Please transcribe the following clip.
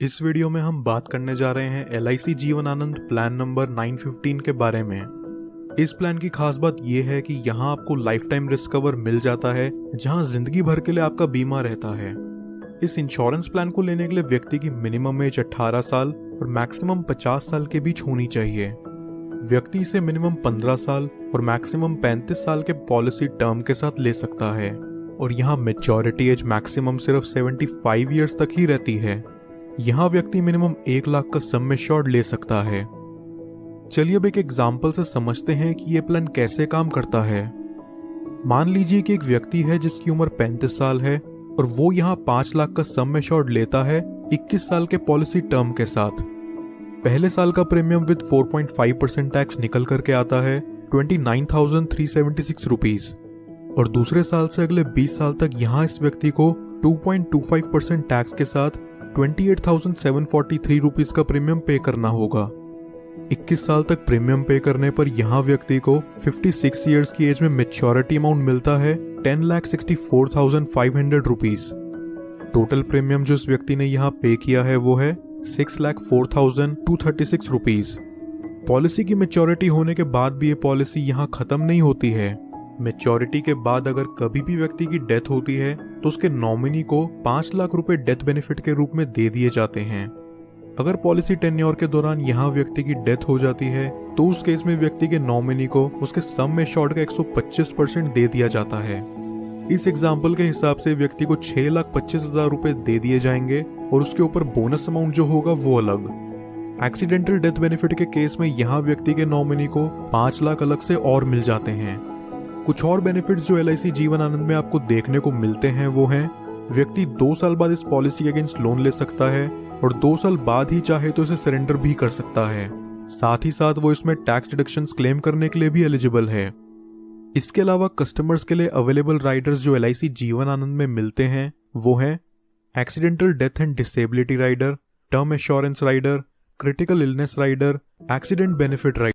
इस वीडियो में हम बात करने जा रहे हैं LIC Jeevan Anand plan number 915 के बारे में। इस प्लान की खास बात यह है कि यहाँ आपको लाइफ टाइम रिस्क कवर मिल जाता है, जहाँ जिंदगी भर के लिए आपका बीमा रहता है। इस इंश्योरेंस प्लान को लेने के लिए व्यक्ति की मिनिमम एज 18 साल और मैक्सिमम 50 साल के बीच होनी चाहिए। व्यक्ति इसे मिनिमम 15 साल और मैक्सिमम 35 साल के पॉलिसी टर्म के साथ ले सकता है, और यहाँ मेच्योरिटी एज मैक्सिमम सिर्फ 75 ईयर्स तक ही रहती है। यहाँ व्यक्ति मिनिमम 1 लाख का सम एश्योर्ड ले सकता है। चलिए अब एक एग्जाम्पल से समझते हैं कि ये प्लान कैसे काम करता है। मान लीजिए कि एक व्यक्ति है जिसकी उम्र 35 साल है और वो यहाँ 5 लाख का सम एश्योर्ड लेता है 21 साल के पॉलिसी टर्म के साथ। पहले साल का प्रीमियम विद 4.5% टैक्स निकल करके आता है 29,376 रुपीज, और दूसरे साल से अगले 20 साल तक यहाँ इस व्यक्ति को 2.25% टैक्स के साथ 28,743 रुपीज का प्रीमियम पे करना होगा। 21 साल तक प्रीमियम पे करने पर यहाँ व्यक्ति को 56 ईयर्स की एज में मेच्योरिटी अमाउंट मिलता है 10,64,500 रुपीज। टोटल प्रीमियम जो इस व्यक्ति ने यहाँ पे किया है वो है 6,04,236 रुपीज। पॉलिसी की मेच्योरिटी होने के बाद भी ये पॉलिसी यहाँ खत्म नहीं होती है। मेच्योरिटी के बाद अगर कभी भी व्यक्ति की डेथ होती है तो उसके नॉमिनी को 5 लाख रुपए डेथ बेनिफिट के रूप में दे दिए जाते हैं। अगर पॉलिसी टेन्योर के दौरान यहाँ व्यक्ति की डेथ हो जाती है तो उस केस में व्यक्ति के नॉमिनी को उसके सम एश्योर्ड का 125% दे दिया जाता है। इस एग्जाम्पल के हिसाब से व्यक्ति को 6,25,000 रुपए दे दिए जाएंगे और उसके ऊपर बोनस अमाउंट जो होगा वो अलग। एक्सीडेंटल डेथ बेनिफिट के केस में यहाँ व्यक्ति के नॉमिनी को 5 लाख अलग से और मिल जाते हैं। कुछ और बेनिफिट्स जो LIC जीवन आनंद में आपको देखने को मिलते हैं वो हैं, व्यक्ति 2 साल बाद इस पॉलिसी के अगेंस्ट लोन ले सकता है और 2 साल बाद ही चाहे तो इसे सरेंडर भी कर सकता है। साथ ही साथ वो इसमें टैक्स डिडक्शंस क्लेम करने के लिए भी एलिजिबल है। इसके अलावा कस्टमर्स के लिए अवेलेबल राइडर्स जो LIC जीवन आनंद में मिलते हैं वो हैं accidental death and disability rider, term assurance rider, critical illness rider, accident benefit rider.